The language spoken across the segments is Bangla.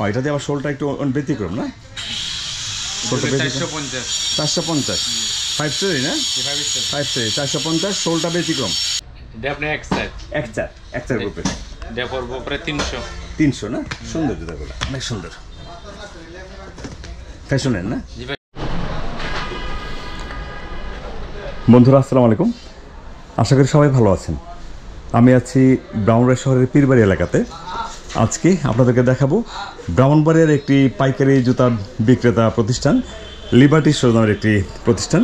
এটা দিয়ে আবার শোলটা একটু ব্যতিক্রম না? 450 5 স্টারই না? 5 স্টার 450 শোলটা ব্যতিক্রম। এক চার গ্রুপের 300 না? সুন্দর জুতাগুলো, অনেক সুন্দর, ফ্যাশনের না? বন্ধুরা আসসালামু আলাইকুম, আশা করি সবাই ভালো আছেন। আমি আছি ব্রাহ্মণবাড়িয়া শহরের পীরবাড়ি এলাকাতে। আজকে আপনাদেরকে দেখাবো ব্রাহ্মণবাড়িয়ার একটি পাইকারি জুতার বিক্রেতা প্রতিষ্ঠান লিবার্টি শোজ নামের একটি প্রতিষ্ঠান।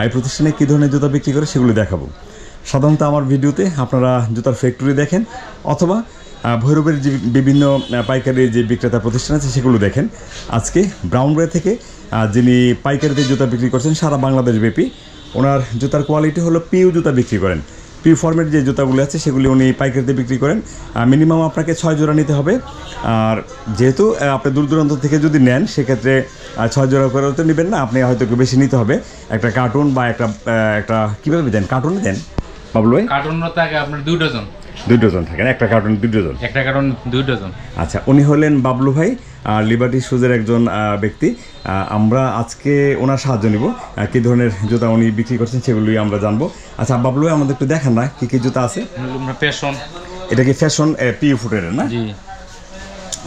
এই প্রতিষ্ঠানে কী ধরনের জুতা বিক্রি করে সেগুলি দেখাবো। সাধারণত আমার ভিডিওতে আপনারা জুতার ফ্যাক্টরি দেখেন অথবা ভৈরবের যে বিভিন্ন পাইকারি যে বিক্রেতা প্রতিষ্ঠান আছে সেগুলো দেখেন। আজকে ব্রাহ্মণবাড়িয়া থেকে যিনি পাইকারিতে জুতা বিক্রি করছেন সারা বাংলাদেশ ব্যাপী, ওনার জুতার কোয়ালিটি হলো পিউ জুতা বিক্রি করেন। পিউ ফর্মের যে জুতাগুলি আছে সেগুলি উনি পাইকারিতে বিক্রি করেন। মিনিমাম আপনাকে 6 জোড়া নিতে হবে। আর যেহেতু আপনি দূর দূরান্ত থেকে যদি নেন সেক্ষেত্রে 6 জোড়া করে তো নেবেন না, আপনি হয়তো একটু বেশি নিতে হবে। একটা কার্টুন বা একটা কীভাবে দেন? কার্টুনে দেন বাবলু ভাই? কার্টুন থাকে আপনার 2 ডজন থাকে না? একটা কার্টুন 2 ডজন। আচ্ছা, উনি হলেন বাবলু ভাই, লিবার্টি শুজের একজন ব্যক্তি। আমরা আজকে ওনার সাহায্য নিব, কী ধরনের জুতা উনি বিক্রি করছেন সেগুলোই আমরা জানবো। আচ্ছা বাবলু ভাই, আমাদের একটু দেখান না কী কী জুতা আছে। ফ্যাশন, এটা কি ফ্যাশন পিউ ফুটের না? জি।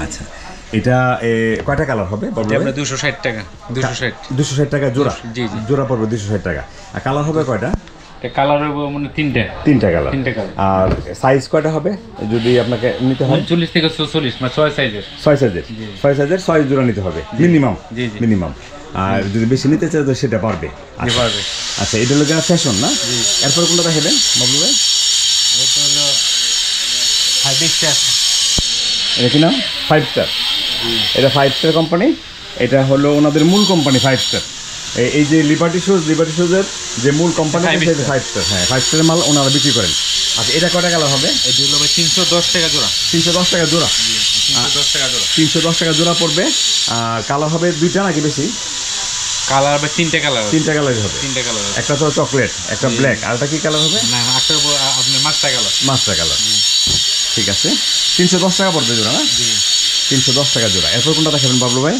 আচ্ছা, এটা কয়টা কালার হবে বাবলু ভাই? 260 টাকা। 260 টাকা জোড়া? জি জি, জোড়া পড়বে 260 টাকা। আর কালার হবে কয়টা? কালার হবে মানে তিনটা কালার। আর সাইজ কয়টা হবে যদি আপনাকে নিতে হয়? 40 থেকে 46, মানে 6 সাইজের। 6 জোড়া নিতে হবে মিনিমাম। আর যদি বেশি নিতে চাই তো সেটা পারবে। আচ্ছা, এটা হলো ফ্যাশন না? এরপর কোনটা দেখাবেন বাবলু ভাই? এটা হলো 5 স্টার। এটা কি নাম? 5 স্টার। এটা 5 স্টার কোম্পানি। এটা হলো ওনাদের মূল কোম্পানি 5 স্টার। এই যে লিবার্টি শুজের যে মূল কোম্পানি 5 স্টার। হ্যাঁ, 5 স্টারের মাল ওনারা বিক্রি করেন। আচ্ছা, এটা কয়টা কালার হবে? এটা হলো 310 টাকা জোড়া। 310 টাকা জোড়া? 310 টাকা জোড়া পড়বে। আর কালার হবে 2টা নাকি বেশি? কালার হবে 3টে কালার। 3টা কালার হবে। একটা তো চকলেট, একটা ব্ল্যাক, আর একটা কি কালার হবে? না, একটা আপনি মাস্টার কালার। ঠিক আছে, 310 টাকা পড়বে জোড়া না? 310 টাকা জোড়া। এরপর কোনটা দেখাবেন বাবলু ভাই?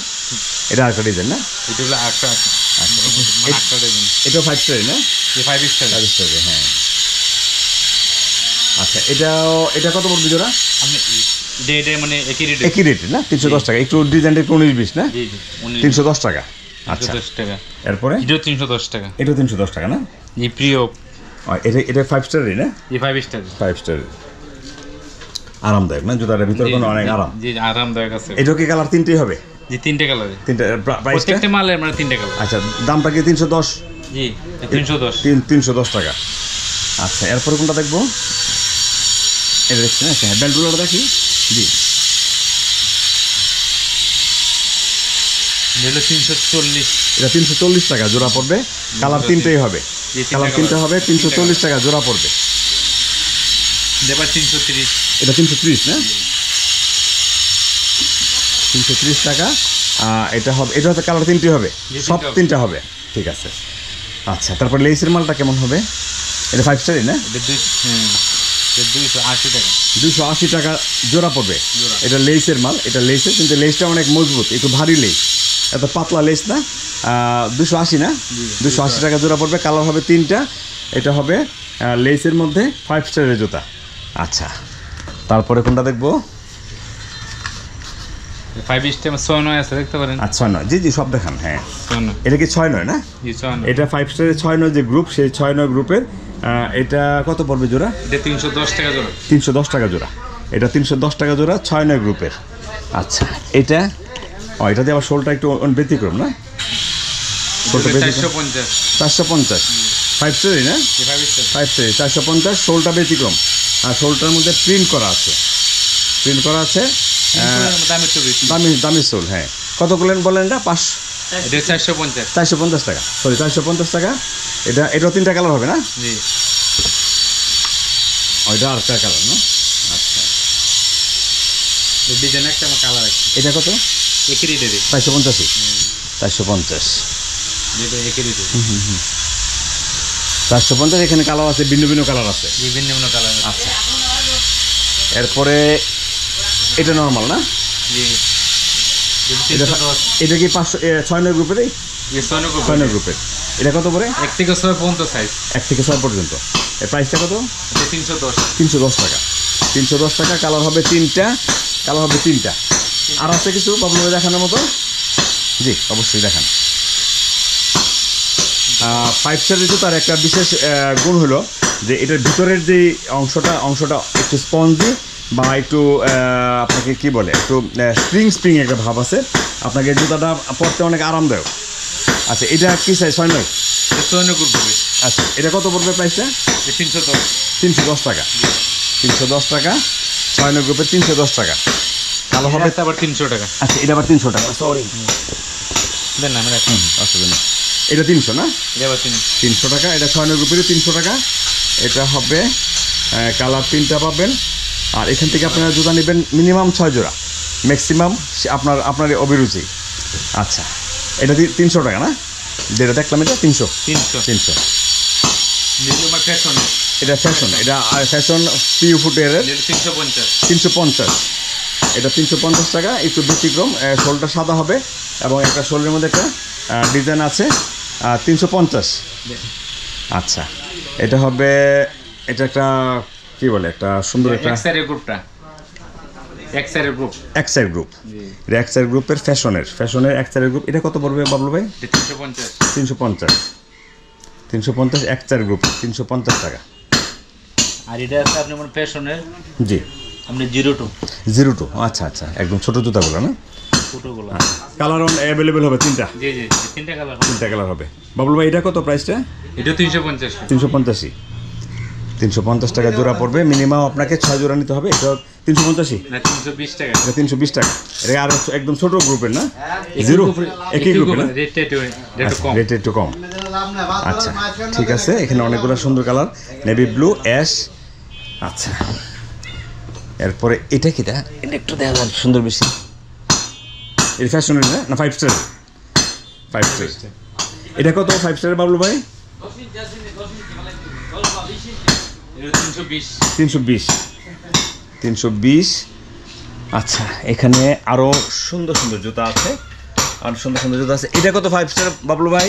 এটা আরেকটা ডিজাইন না? এটা হলো একটা ডিজাইন। এটাও 5 স্টারই না? 5 স্টার। হ্যাঁ। আচ্ছা, এটা কত পড়বে জোড়া? আপনি মানে একই রেট না? 310 টাকা। একটু ডিজাইনটা একটু 19-20 না? 310 টাকা। আচ্ছা, এরপরে এটা 310 টাকা। এটা 310 টাকা না? জি, প্রিয়। এটা 5 স্টারই না? 5 স্টার। আরামদায়ক না জুতাটার ভিতরে? কোনো অনেক আরাম। জি, আরামদায়ক আছে। এটা কি কালার 3টেই হবে? জি, 3টে কালার। প্রত্যেকটা মালের মানে 3টে কালার। আচ্ছা, দামটা কি 310? জি, 310 টাকা। আচ্ছা, এরপরে কোনটা দেখবো? এটা দেখছি না? হ্যাঁ, বেল্টগুলো দেখি। জি, এটা 340। এটা 340 টাকা জোড়া পড়বে। কালার 3টেই হবে। কালার 3টে হবে, 340 টাকা জোড়া পড়বে। এবার 330। এটা 330 না? 330 টাকা। এটা হবে, এটা হচ্ছে কালার 3টে হবে, সব 3টা হবে। ঠিক আছে। আচ্ছা, তারপর লেসের মালটা কেমন হবে? এটা 5 স্টারই না? 280 টাকা। 280 টাকা জোড়া পড়বে। এটা লেসের মাল। এটা লেসের, কিন্তু লেসটা অনেক মজবুত, একটু ভারী লেস, এত পাতলা লেস না। 280 না? 280 টাকা জোড়া পড়বে। কালার হবে 3টা। এটা হবে লেসের মধ্যে 5 স্টারের জুতা। আচ্ছা, তারপরে কোনটা দেখবো? 5 স্টার 6-9 আছে, দেখতে পারেন। আচ্ছা, 6-9। জি, সব দেখান। হ্যাঁ, 6-9। এটা কি 6-9 না? জি, 6-9। এটা 5 স্টারের 6-9 যে গ্রুপ, সেই 6-9 গ্রুপের। এটা কত পড়বে জোড়া? এটা 310 টাকা জোড়া। 310 টাকা জোড়া। এটা 310 টাকা জোড়া, 6-9 গ্রুপের। আচ্ছা, এটা দিয়ে আবার শোলটা একটু ব্যতিক্রম না? 450 5 স্টারই না? 5 স্টারই 450। শোলটা ব্যতিক্রম। আর শোলটার মধ্যে প্রিন্ট করা আছে। দামি শোল। হ্যাঁ, কত বলেন এটা? 450 টাকা। সরি, 450 টাকা। এটাও 3টা কালার হবে না? জি। এটা আরেকটা কালার না? আচ্ছা, ডিজাইন একটা কালার আছে। এটা কত? একই রেটে 450। 450। যেটা একই রেটে। 450। এখানে কালার আছে, ভিন্ন কালার আছে। বিভিন্ন কালার। আচ্ছা, এরপরে এটা নর্মাল না? জি, এটা কি 506 গ্রুপের? 6 গ্রুপের। এটা কত করে? 1 থেকে 6 পর্যন্ত সাইজ। 1 থেকে 6 পর্যন্ত। এর প্রাইসটা কত? 310 টাকা। 310 টাকা। কালার হবে 3টা। আর আছে কিছু বাবলু ভাই দেখানোর মতো? জি, অবশ্যই দেখান। 5 স্টারের জুতার একটা বিশেষ গুণ হলো যে এটার ভিতরের যে অংশটা একটু স্পঞ্জি বা একটু আপনাকে কি বলে, একটু স্প্রিং একটা ভাব আছে। আপনাকে জুতাটা পরতে অনেক আরামদায়ক। আচ্ছা, এটা কি সাইজ? 6 গ্রুপ হবে। আচ্ছা, এটা কত পড়বে প্রাইসটা? 310 টাকা। 310 টাকা। 6 গ্রুপের 310 টাকা। কালো হবে আবার 300 টাকা। আচ্ছা, এটা আবার 300 টাকা। সরি, দেন না আমরা আসলে না, এটা 300 না? এটা আবার 300 টাকা। এটা 6 গ্রুপের 300 টাকা। এটা হবে কালার 3টা পাবেন। আর এখান থেকে আপনারা জুতা নেবেন মিনিমাম 6 জোড়া, ম্যাক্সিমাম আপনার অভিরুচি। আচ্ছা, এটা 300 টাকা না? যেটা দেখলাম এটা 300। এটা ফ্যাশন, এটা ফ্যাশন পিউ ফুটওয়্যারের 350। এটা 350 টাকা। একটু ব্যতিক্রম, শোলটা সাদা হবে এবং একটা শোলের মধ্যে একটা ডিজাইন আছে। 350। আচ্ছা, এটা হবে, এটা একটা কি বলে, একটা সুন্দর একটা এক্সাইড গ্রুপ। এটা এক্সাইড গ্রুপের ফ্যাশনের এক্সাইড গ্রুপ। এটা কত পড়বে বাবলু ভাই? 350 এক্সাইড গ্রুপ 350 টাকা। আর এটা আছে আপনি মানে ফ্যাশনের, জি, আপনি 02। আচ্ছা, একদম ছোট জুতাগুলো না? ছোটগুলো। কালার অ্যাভেলেবেল হবে 3টা? জি, 3টা কালার। 3টা কালার হবে। বাবলু ভাই, এটা কত প্রাইসটা? এটা 350। 350 টাকা জোড়া পড়বে। মিনিমাম আপনাকে 6 জোড়া নিতে হবে। এটা 350 না 320 টাকা। এটা 320 টাকা। এটা আরো একদম ছোট গ্রুপের না? জিরো একই গ্রুপের না? রেট একটু কম। আচ্ছা, ঠিক আছে। এখানে অনেকগুলো সুন্দর কালার, নেভি ব্লু, অ্যাশ। আচ্ছা, এরপরে এটা কি? এটা একটু দেখা যাক সুন্দর বেশি। এটা ফ্যাশনের না 5 স্টার? 5 স্টার। এটা কত 5 স্টারের বাবলু ভাই? 320। আচ্ছা, এখানে আরো সুন্দর জুতা আছে, এটা কত 5 স্টার বাবলু ভাই?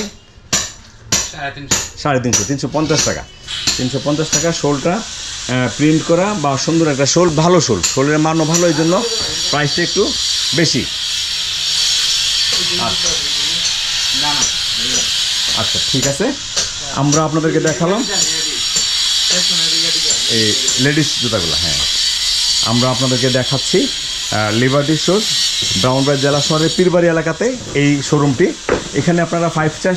350। 350 টাকা। 350 টাকা। শোলটা প্রিন্ট করা বা সুন্দর একটা শোল, ভালো শোলের মানও ভালো, এই জন্য প্রাইসটা একটু বেশি। আচ্ছা, ঠিক আছে। আমরা আপনাদেরকে দেখালাম এই লেডিস জুতাগুলো। হ্যাঁ, আমরা আপনাদেরকে দেখাচ্ছি লিবার্টি শোজ, ব্রাউনবাড়ি জেলা শহরের পীরবাড়ি এলাকাতে এই শোরুমটি। এখানে আপনারা 5 স্টার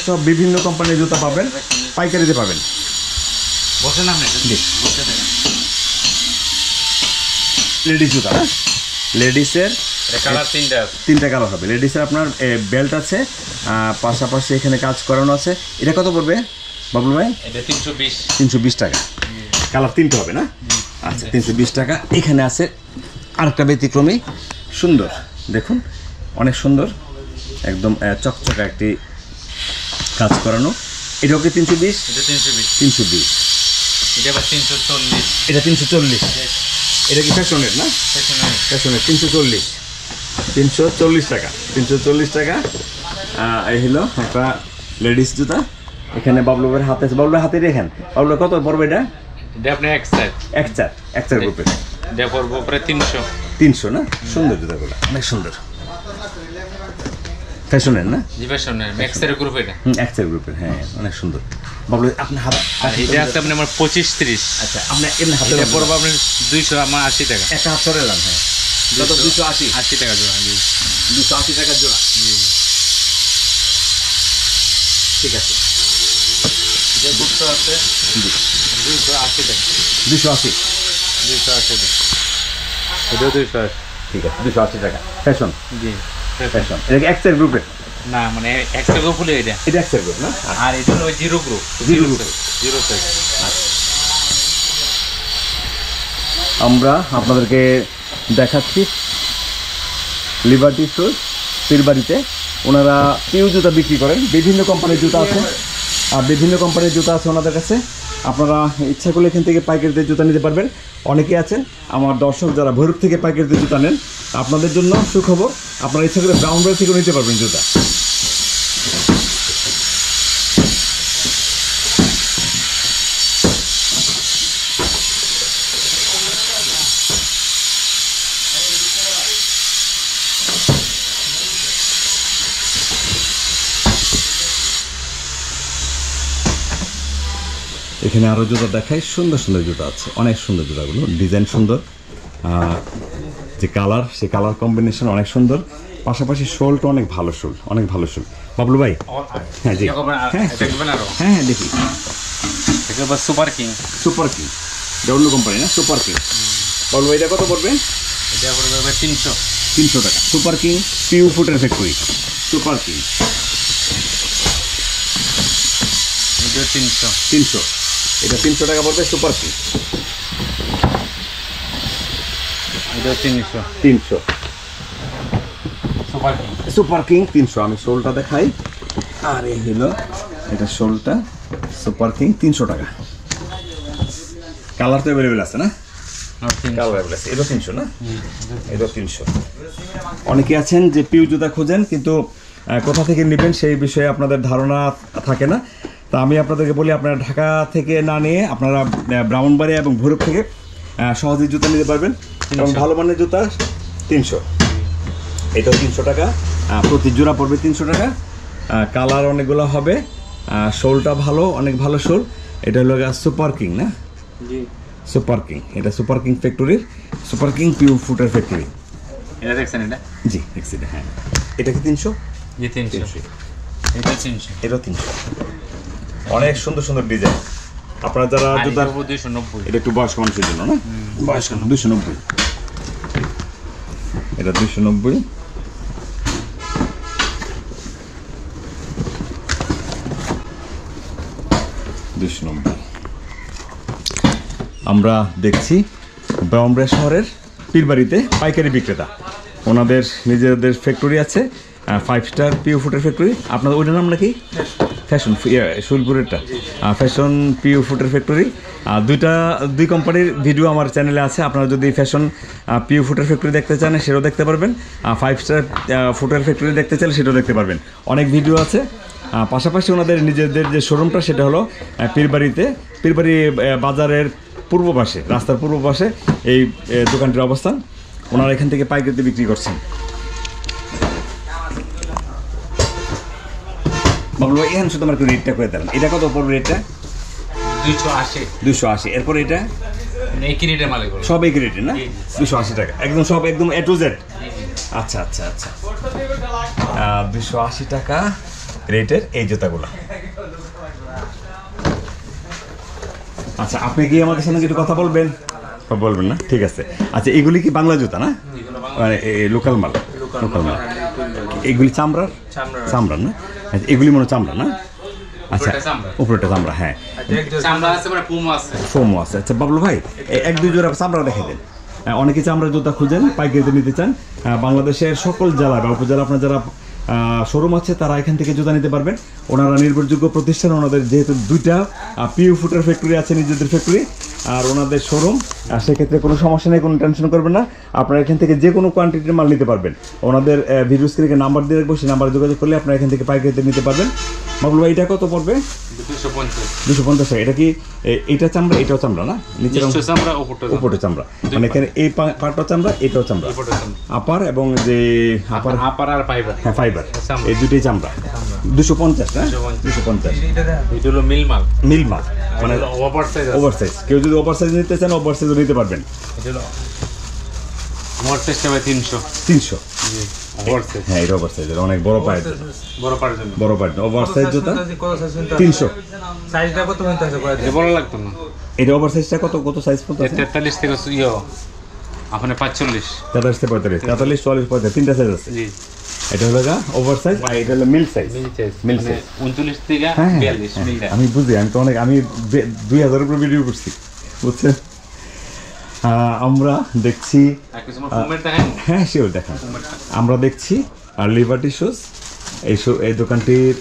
সহ বিভিন্ন কোম্পানির জুতা পাবেন, পাইকারিতে পাবেন। লেডিস জুতা না? লেডিসের কালার 3টা কালার হবে। লেডিসের আপনার বেল্ট আছে, পাশাপাশি এখানে কাজ করানো আছে। এটা কত পড়বে বাবলু ভাই? এটা 320। 320 টাকা। কালার 3টা হবে না? আচ্ছা, 320 টাকা। এখানে আছে আরেকটা ব্যতিক্রমী সুন্দর, দেখুন অনেক সুন্দর, একদম চকচকা একটি কাজ করানো। এটা ওকে 320। এটা 320। এটা আবার 340। এটা 340। এটা কি ফ্যাশনের না? ফ্যাশনের 340 টাকা। 340 টাকা। এই হলো একটা লেডিস জুতা। এখানে বাবলুর হাতে আছে, বাবলুর হাতে রেখেন। বাবলু কত পড়বে এটা? এটা আপনি এক্সাইড গ্রুপের। এটা পড়বো প্রায় 300 না? সুন্দর জুতাগুলো, অনেক সুন্দর, ফ্যাশনের না? জি, ফ্যাশনের এক্সাইড গ্রুপ। এটা এক্সাইড গ্রুপের। হ্যাঁ, অনেক সুন্দর। বাবলু আপনার হাত। আর এটা আছে আপনি আমার 25-30। আচ্ছা, আপনি এমনি হাতে পড়বো আপনি 200, আমার 80 টাকা। একটা হাত সরে এলাম। হ্যাঁ, 280 টাকা জোড়া। 280 টাকা জোড়া। ঠিক আছে। এটা গুপ্ত আছে 280 টাকা। 280 টাকা। এটাও 280। ঠিক আছে, 280 টাকা। ফ্যাশন। জি, ফ্যাশন। এটা কি এক্সাইড গ্রুপের? না, মানে একটা গ্রুপ হলো এটা এক্সাইড গ্রুপ না? আর এটা হলো 0 গ্রুপ। 0 সাইজ। আমরা আপনাদেরকে দেখাচ্ছি লিবার্টি শোজ পীরবাড়িতে। ওনারা পিউ জুতা বিক্রি করেন, বিভিন্ন কোম্পানির জুতা আছে, ওনাদের কাছে। আপনারা ইচ্ছা করলে এখান থেকে পাইকারিতে জুতা নিতে পারবেন। অনেকে আছেন আমার দর্শক যারা ভৈরব থেকে পাইকারিতে জুতা নেন, আপনাদের জন্য সুখবর, আপনারা ইচ্ছা করে ব্রাউন বাড়ি থেকে নিতে পারবেন জুতা। এখানে আরও জুতা দেখাই, সুন্দর সুন্দর জুতা আছে, অনেক সুন্দর জুতাগুলো, ডিজাইন সুন্দর, যে কালার সেই কালার কম্বিনেশন অনেক সুন্দর, পাশাপাশি শোলটা অনেক ভালো শোল, অনেক ভালো শোল। বাবলু ভাই, হ্যাঁ জি, হ্যাঁ হ্যাঁ দেখি, সুপার কিং, সুপার কিং অন্য কোম্পানি না, সুপার কিং। বাবলু ভাই এটা কত পড়বে? এটা পড়বে 300 টাকা। সুপার কিং পিউ ফুটের ফ্যাক্টরি, সুপার কিং 300, এটা 300 টাকা পড়বে সুপার কিং। এটা 300 সুপার কিং, সুপার কিং 300। আমি শোলটা দেখাই, আর এই হলো এটা শোলটা, সুপার কিং 300 টাকা। কালার তো অ্যাভেলেবেল আছে না? কালার অ্যাভেলেবেল আছে। এটা 300 না? এটা 300। অনেকে আছেন যে পিউ জুতা খোঁজেন কিন্তু কোথা থেকে নেবেন সেই বিষয়ে আপনাদের ধারণা থাকে না। তা আমি আপনাদেরকে বলি, আপনারা ঢাকা থেকে না নিয়ে আপনারা ব্রাহ্মণবাড়িয়া এবং ভৈরব থেকে সহজেই জুতা নিতে পারবেন, এবং ভালো মানের জুতা 300। এটাও 300 টাকা, প্রতি জোড়া পড়বে 300 টাকা। কালার অনেকগুলো হবে, শোলটা ভালো, অনেক ভালো শোল। এটা হলো সুপার কিং না? সুপার কিং, এটা সুপার কিং ফ্যাক্টরির, সুপার কিং পিউ ফুটের ফ্যাক্টরি। এটা দেখছেন? এটা জি দেখছি। হ্যাঁ, এটা কি 300? জি 300। এটা 300, এটা 300। অনেক সুন্দর সুন্দর ডিজাইন। আপনারা যারা জুতার 290, এটা একটু বয়স্ক মানুষের জন্য না? বয়স্ক 290, এটা 290। আমরা দেখছি ব্রাহ্মণবাড়িয়া শহরের পীরবাড়িতে পাইকারি বিক্রেতা, ওনাদের নিজেদের ফ্যাক্টরি আছে, 5 স্টার পিউ ফুটের ফ্যাক্টরি। আপনাদের ওইটার নাম নাকি? ফ্যাশন, শুলপুরেরটা ফ্যাশন পিউ ফুটের ফ্যাক্টরি। দুই কোম্পানির ভিডিও আমার চ্যানেলে আছে, আপনারা যদি ফ্যাশন পিউ ফুটের ফ্যাক্টরি দেখতে চান সেটাও দেখতে পারবেন, 5 স্টার ফুটের ফ্যাক্টরি দেখতে চাইলে সেটাও দেখতে পারবেন, অনেক ভিডিও আছে। পাশাপাশি ওনাদের নিজেদের যে শোরুমটা সেটা হলো পীরবাড়িতে, পীরবাড়ি বাজারের পূর্ব পাশে, রাস্তার পূর্ব পাশে এই দোকানটির অবস্থান। ওনারা এখান থেকে পাইকারিতে বিক্রি করছেন। বাবলু ভাই, এখানে শুধু আমার একটু রেটটা করে দেন, এটা কত পড়বে রেটটা? 280। এরপরে এটা একই রেটের মাল, সব একই রেটে না? 280 টাকা একদম, সব একদম A to Z। আচ্ছা আচ্ছা আচ্ছা, 280 টাকা রেটের এই জুতাগুলো। আচ্ছা, আপনি কি আমাদের সাথে একটু কথা বলবেন? বলবেন না? ঠিক আছে। আচ্ছা, এগুলি কি বাংলা জুতা না, মানে লোকাল মাল? লোকাল মাল। এগুলি চামড়ার? চামড়ার না? আচ্ছা, এগুলি মনে চামড়া না? আচ্ছা, উপরেটা চামড়া। হ্যাঁ, ফোমও আছে। আচ্ছা বাবলু ভাই, 1-2 জোড়া চামড়া দেখে দেন। অনেকে চামড়ার জুতা খুঁজেন, পাইকারিতে নিতে চান, বাংলাদেশের সকল জেলা বা উপজেলা আপনার যারা শোরুম আছে তারা এখান থেকে জুতা নিতে পারবেন। ওনারা নির্ভরযোগ্য প্রতিষ্ঠান, ওনাদের যেহেতু 2টা পিউ ফুটের ফ্যাক্টরি আছে, নিজেদের ফ্যাক্টরি আর ওনাদের শোরুম, সেক্ষেত্রে কোনো সমস্যা নেই, কোনো টেনশন করবেন না। আপনারা এখান থেকে যে কোনো কোয়ান্টিটির মাল নিতে পারবেন। ওনাদের ভিডিও স্ক্রিনে নাম্বার দিয়ে রাখবো, সেই নাম্বারে যোগাযোগ করলে আপনারা এখান থেকে পাইকারিতে নিতে পারবেন। বাবলু ভাই, এটা কত পড়বে? 250 টাকা। এটা কি এটা চামড়া, এটাও চামড়া না? নিচের চামড়া, উপরে চামড়া, মানে এখানে এই পার্টটা চামড়া, এটাও চামড়া, আপার এবং যে আপার আর ফাইবার। হ্যাঁ, ফাইবার, এই দুটোই চামড়া। 250 না? 250। এটা হলো মিল মাল, মিল মাল, মানে ওভার সাইজ। ওভার সাইজ, কেউ যদি ওভার সাইজ নিতে চান ওভার সাইজও নিতে পারবেন। এটা হলো ওভার সাইজটা 300। 300। জি, ওভার সাইজ। হ্যাঁ, এটা ওভার সাইজ, অনেক বড় পায়ের, বড় পায়ের জন্য। বড় পায়ের ওভার সাইজ জুতা 300। সাইজটা কত হইতে আছে? বড় লাগতো না। এটা ওভার সাইজটা কত সাইজ পড়তে? 43 থেকে আপনি 45, 43 থেকে 45, 43, 44, 45 তিনটা সাইজ আছে। জি, এটা হলো ওভার সাইজ, আর এটা হলো মিল সাইজ। মিল সাইজ 39 থেকে 42 মিলটা। আমি বুঝি, আমি তো অনেক, আমি 2000 উপরে ভিডিও করছি, বুঝছেন। আমরা দেখছি, হ্যাঁ শিওর দেখান। আমরা দেখছি আর লিবার্টি শুজ, এই দোকানটির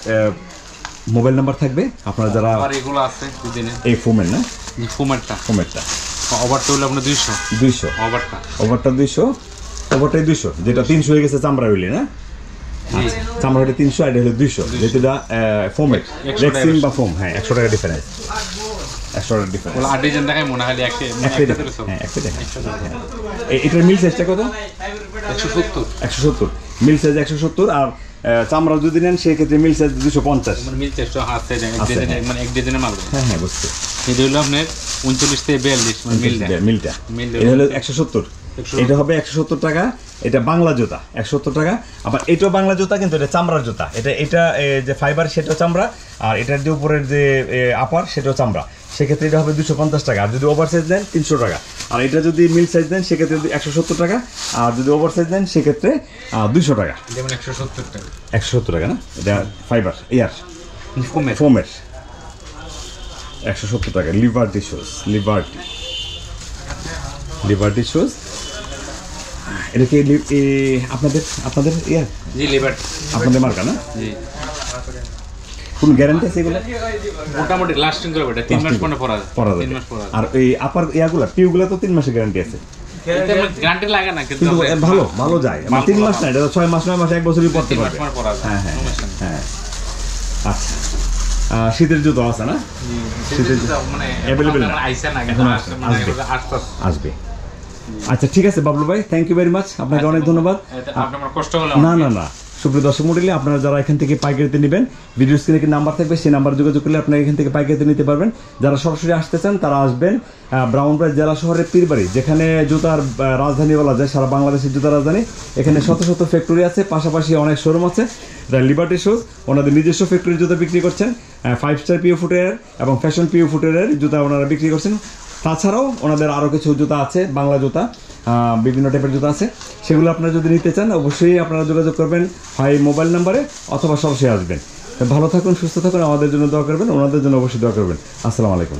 মোবাইল নাম্বার থাকবে, আপনারা যারা এগুলো আছে এই ফোমের না, ফোমেরটা ওভারটা হলো আপনার 200 200 ওভারটা। ওভারটা 200, ওভারটাই 200, যেটা 300 হয়ে গেছে চামড়া হইলে না? আচ্ছা, চামড়া হইলে 300, এটা হলো 200, যেহেতু এটা ফোমের 100 রেক্সিন বা ফোম। হ্যাঁ, 100 টাকা ডিফারেন্স, 100 টাকা ডিফারেন্স। বলে 8 ডিজাইন দেখাই মনে হয় একটা একটাই একটা দেখা, দিলে চলে। হ্যাঁ একটাই দেখা। এটার মিল সাইজটা কত? 170 170, মিল সাইজ 170। আর চামড়া যদি নেন সেক্ষেত্রে মিল সাইজ 250। মানে মিল চেষ্টা হাতে যায় এক আছে, ডিজাইন, হ্যাঁ। মানে এক ডিজাইনের মাল। হ্যাঁ হ্যাঁ, বুঝতে। এটা হলো আপনার 39 থেকে 42 মানে মিলটা। মিলটা মিল এটা হলো 170, এটা হবে 170 টাকা। এটা বাংলা জুতা 170 টাকা। আবার এটাও বাংলা জুতা, কিন্তু এটা চামড়ার জুতা। এটা যে ফাইবার সেটাও চামড়া, আর এটার যে উপরের যে আপার সেটাও চামড়া। সেক্ষেত্রে এটা হবে 250 টাকা। আর যদি ওভার সাইজ নেন 300 টাকা। আর এটা যদি মিল সাইজ নেন সেক্ষেত্রে 170 টাকা। আর যদি ওভার সাইজ নেন সেক্ষেত্রে 200 টাকা। যেমন 170 টাকা 170 টাকা না? এটা ফাইবার ইয়ার ফোমের। ফোমের 170 টাকা। Liberty shoes, liberty shoes. এটা কি আপনাদের ইয়ার, জি লিভার, আপনাদের মার্কা না? জি কোন গ্যারান্টি আছে এগুলো? মোটামুটি লাস্টিং করবে। এটা 3 মাস পরে পরা যায়। পরা 3 যাবে। মাস পরা যায়। আর এই আপার ইয়াগুলা টিউগুলা তো 3 মাসের গ্যারান্টি আছে, এটা গ্যারান্টি লাগে না, কিন্তু কিন্তু ভালো যায়। মানে 3 মাস না, এটা 6 মাস 9 মাস 1 বছরই পড়তে 3 মাস পারবে। পরে পরা যায়। হ্যাঁ হ্যাঁ হ্যাঁ। আচ্ছা, শীতের জুতো আছে না? শীতের জুতা মানে Available না? আইসা না, কিন্তু এখন আসলে মানে আসবে। আসবে। আসবে। আচ্ছা ঠিক আছে বাবলু ভাই, থ্যাংক ইউ ভেরি মাচ, আপনাকে অনেক ধন্যবাদ। আপনার কষ্ট হলো না, সুপ্রিয় দর্শক মণ্ডলী, আপনারা যারা এখান থেকে পাইকারিতে নেবেন, ভিডিও স্ক্রিনে কি নাম্বার থাকবে, সেই নাম্বার যোগাযোগ করলে আপনারা এখান থেকে পাইকারিতে নিতে পারবেন। যারা সরাসরি আসতে চান তারা আসবেন ব্রাহ্মণবাড়িয়া জেলা শহরের পীরবাড়ি, যেখানে জুতার রাজধানী বলা যায়, সারা বাংলাদেশের জুতার রাজধানী। এখানে শত শত ফ্যাক্টরি আছে, পাশাপাশি অনেক শোরুম আছে। লিবার্টি শুজ ওনাদের নিজস্ব ফ্যাক্টরির জুতা বিক্রি করছেন, 5 স্টার পিও ফুটের এবং ফ্যাশন পিও ফুটের জুতা ওনারা বিক্রি করছেন। তাছাড়াও ওনাদের আরও কিছু জুতা আছে, বাংলা জুতা, বিভিন্ন টাইপের জুতা আছে। সেগুলো আপনারা যদি নিতে চান অবশ্যই আপনারা যোগাযোগ করবেন, হয় মোবাইল নাম্বারে অথবা সরাসরি আসবেন। ভালো থাকুন, সুস্থ থাকুন, আমাদের জন্য দোয়া করবেন, ওনাদের জন্য অবশ্যই দোয়া করবেন। আসসালামু আলাইকুম।